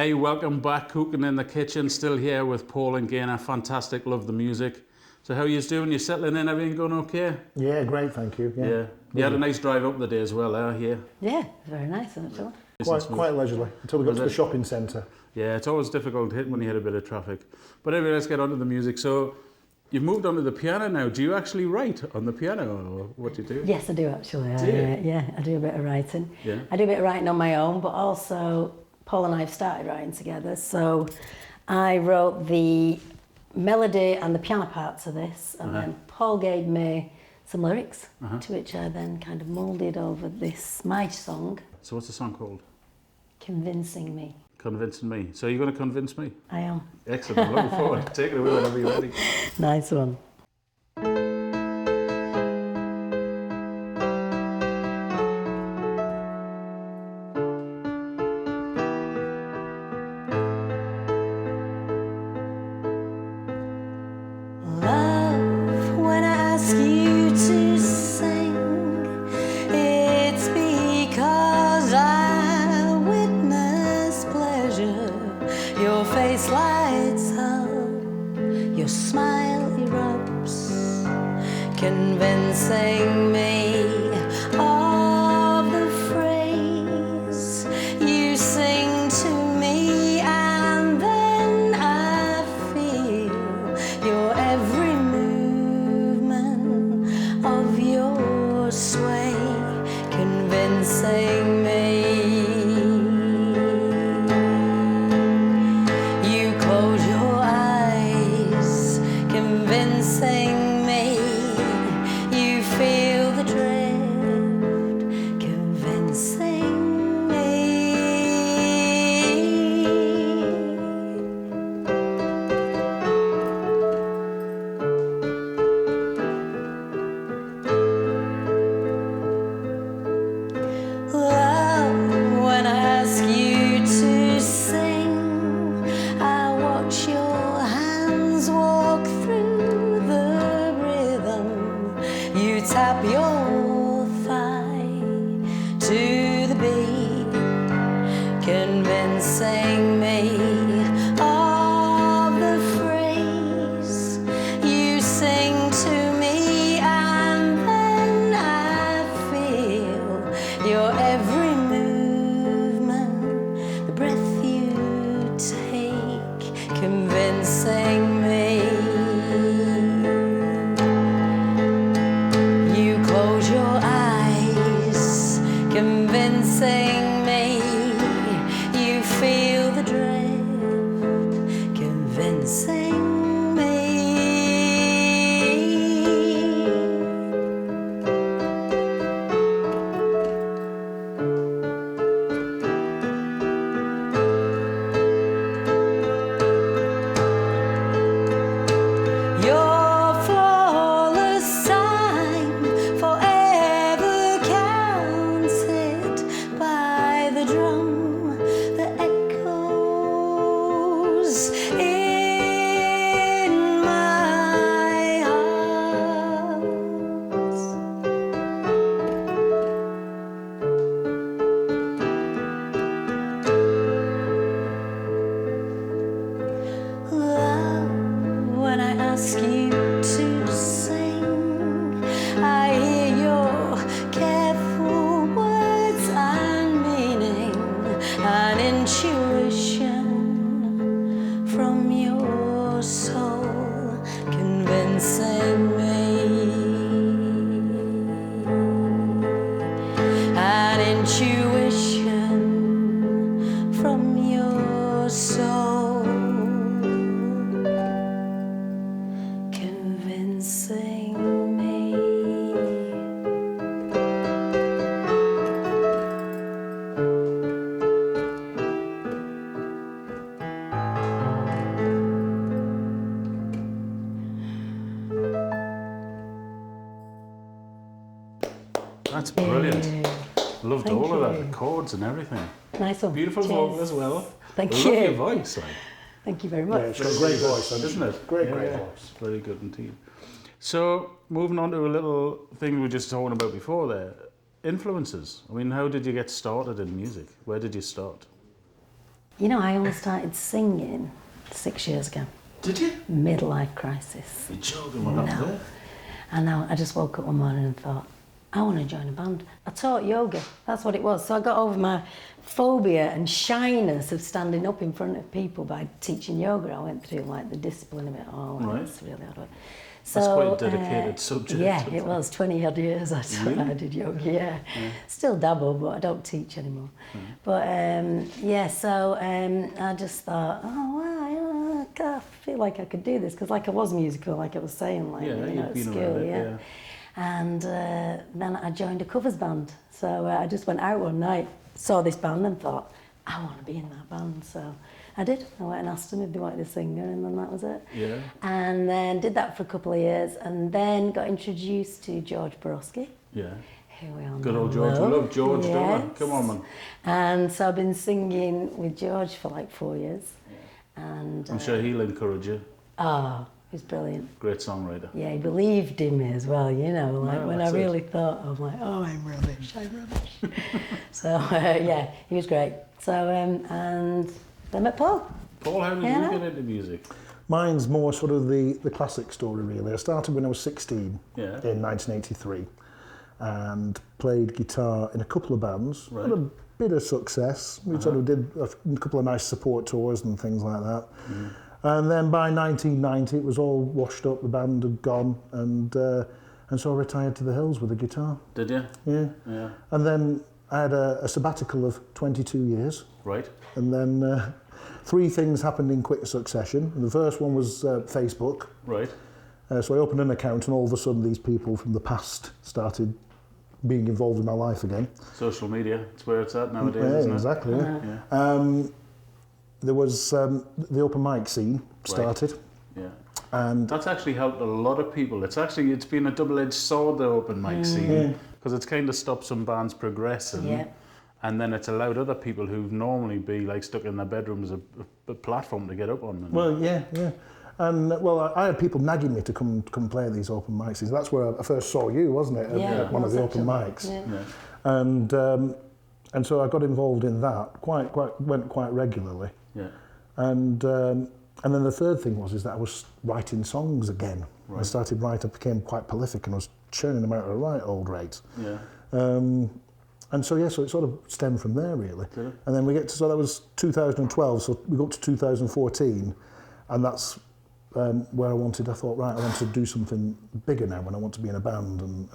Hey, welcome back. Cooking in the Kitchen, still here with Paul and Gaynor. Fantastic, love the music. So how are you doing? You settling in? Everything going okay? Yeah, great, thank you. Yeah. You had a nice drive up the day as well, here. Yeah, very nice, actually. Quite leisurely, until we got to the shopping centre. Yeah, it's always difficult to hit when you hit a bit of traffic. But anyway, let's get on to the music. So you've moved on to the piano now. Do you actually write on the piano, or what do you do? Yes, I do actually. Yeah, I do a bit of writing. Yeah. I do a bit of writing on my own, but also Paul and I have started writing together. So I wrote the melody and the piano parts of this, and then Paul gave me some lyrics, to which I then kind of moulded over my song. So what's the song called? Convincing Me. Convincing Me. So you're going to convince me? I am. Excellent. I'm looking forward. Take it away whenever you're ready. Nice one. Love, when I ask you to sing, it's because I witness pleasure. Your face lights up, your smile erupts, convincing me of the phrase you sing to me, and then I feel your every movement of your sway, convincing me. You close your eyes, convincing me. You feel the drift, convincing me. Love, when I ask you to sing, I watch your hands walk through the rhythm. You tap your thigh to the beat, convincing me of the phrase you sing to me, and then I feel your every movement, the breath you take, convincing me. You close your eyes, convincing me. You feel the drift, convincing me. Your flawless time forever counted by the drum that echoes in my heart. Love, when I ask you to sing, I hear your careful words and meaning, an intuition from your soul, convincing me. An intuition from your soul, convincing me. That's brilliant. Loved Thank all of that, you. the chords and everything. Nice one. Beautiful Cheers. vocal as well. Thank I you. love your voice, like. Thank you very Yeah, much. it's got a great voice, Isn't it? Great Yeah. voice. Very good indeed. So, moving on to a little thing we were just talking about before there. Influences. I mean, how did you get started in music? Where did you start? You know, I only started singing 6 years ago. Did you? Midlife crisis. You're joking, what happened there? I know, I just woke up one morning and thought, I want to join a band. I taught yoga, that's what it was. So I got over my phobia and shyness of standing up in front of people by teaching yoga. I went through like the discipline of it all. Right. It's really hard work. That's quite a dedicated subject. Yeah, it was 20 odd years I did yoga, yeah. Still dabble, but I don't teach anymore. But so I just thought, oh wow, I feel like I could do this, because like I was musical, like I was saying, like, Yeah, you know, you've at been school, around it, yeah. And then I joined a covers band. So I just went out one night, saw this band and thought, I want to be in that band. So I did. I went and asked them if they wanted a singer, and then that was it. Yeah. And then did that for a couple of years, and then got introduced to George Borowski. Yeah. Who we all Good know. old George. We love George, don't we? Yes. Come on, man. And so I've been singing with George for like 4 years. Yeah. And I'm sure he'll encourage you. he's brilliant. Great songwriter. Yeah, he believed in me as well, you know, like No, when I that's really thought, I'm like, oh, I'm rubbish. So, yeah, he was great. So, and then I met Paul. Paul, how did you get into music? Mine's more sort of the classic story, really. I started when I was 16 Yeah. in 1983 and played guitar in a couple of bands. Right. Had a bit of success. We sort of did a couple of nice support tours and things like that. And then by 1990, it was all washed up. The band had gone, and so I retired to the hills with a guitar. Did you? Yeah. Yeah. And then I had a sabbatical of 22 years. Right. And then 3 things happened in quick succession. The first one was Facebook. Right. So I opened an account, and all of a sudden these people from the past started being involved in my life again. Social media, it's where it's at nowadays, Yeah, isn't it? exactly. Yeah. Yeah. There was the open mic scene started. Yeah. And That's actually helped a lot of people. It's been a double-edged sword, the open mic scene, because it's kind of stopped some bands progressing. Yeah. And then it's allowed other people who'd normally be like stuck in their bedrooms a platform to get up on. And well, yeah. And well, I had people nagging me to come play these open mics. That's where I first saw you, wasn't it? Yeah, At one of the open actually. mics. Yeah. And so I got involved in that went quite regularly. Yeah. And then the third thing is that I was writing songs again. Right. I started writing, I became quite prolific, and I was churning them out at a right old rate. Yeah. And so, so it sort of stemmed from there, really. Did it? And then so that was 2012, so we got to 2014, and that's where I thought, right, I want to do something bigger now, and I want to be in a band, and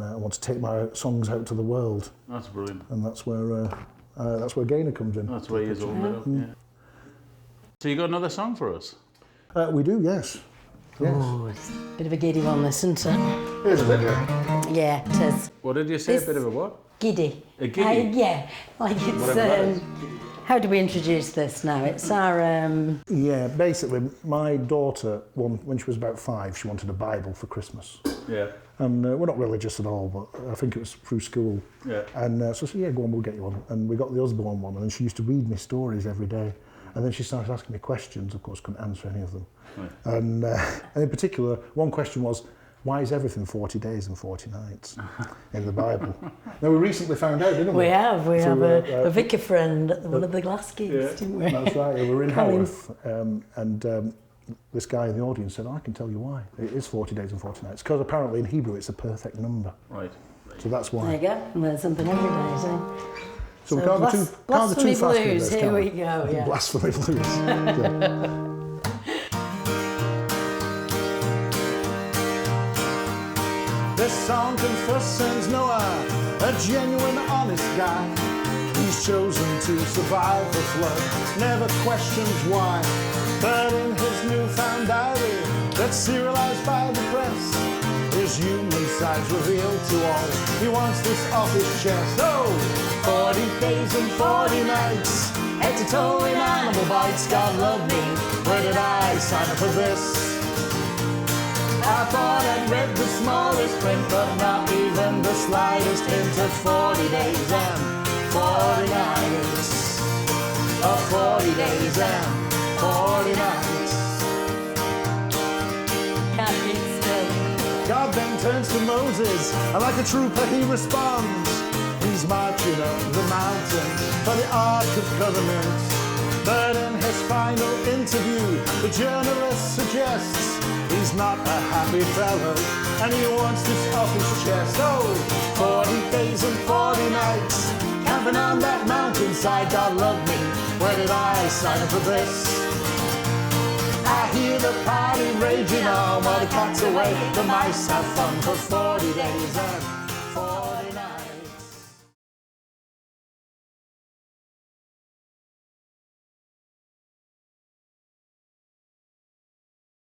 I want to take my songs out to the world. That's brilliant. And that's where Gaynor comes in. That's where you opened it up, yeah. So you got another song for us? We do, yes. Yes. Oh, it's a bit of a giddy one, this, isn't it? Here's a bit, yeah. Yeah, it is. What did you say? This- A bit of a what? Giddy. A giddy? Yeah, like Whatever that is. it's... How do we introduce this now? It's our... Yeah, basically, my daughter, when she was about 5, she wanted a Bible for Christmas. Yeah. And we're not religious at all, but I think it was through school. Yeah. And so I said, yeah, go on, we'll get you one. And we got the Osborne one, and she used to read me stories every day. And then she started asking me questions, of course, couldn't answer any of them. Right. And in particular, one question was, why is everything 40 days and 40 nights in the Bible? Now, we recently found out, didn't we? We have Through, a vicar friend at one of the glass gigs, didn't we? That's right, we were in Colin. Haworth, and this guy in the audience said, I can tell you why. It is 40 days and 40 nights, because apparently in Hebrew it's a perfect number. Right. So that's why. There you go, learn something every day, so... So we can't go too fast Blasphemy with Blues, this, here can we go, yeah. Blasphemy Blues. Yeah. This song concerns Noah, a genuine, honest guy. He's chosen to survive the flood, never questions why. But in his newfound diary, that's serialized by the press, his human side's revealed to all. He wants this off his chest. Oh, 40 days and 40 nights, head to toe in animal bites. God love me, where did I sign up for this? I thought I'd read the smallest print, but not even the slightest hint of 40 days and 40 nights. Of 40 days and 40 nights. Can't keep still. God then turns to Moses, and like a trooper he responds. He He's marching up the mountain for the Ark of Covenant. But in his final interview, the journalist suggests he's not a happy fellow, and he wants this off his chest. Oh, 40 days and 40 nights, camping on that mountainside. God love me, where did I sign up for this? I hear the party raging on while the cat's away. The mice have fun for 40 days and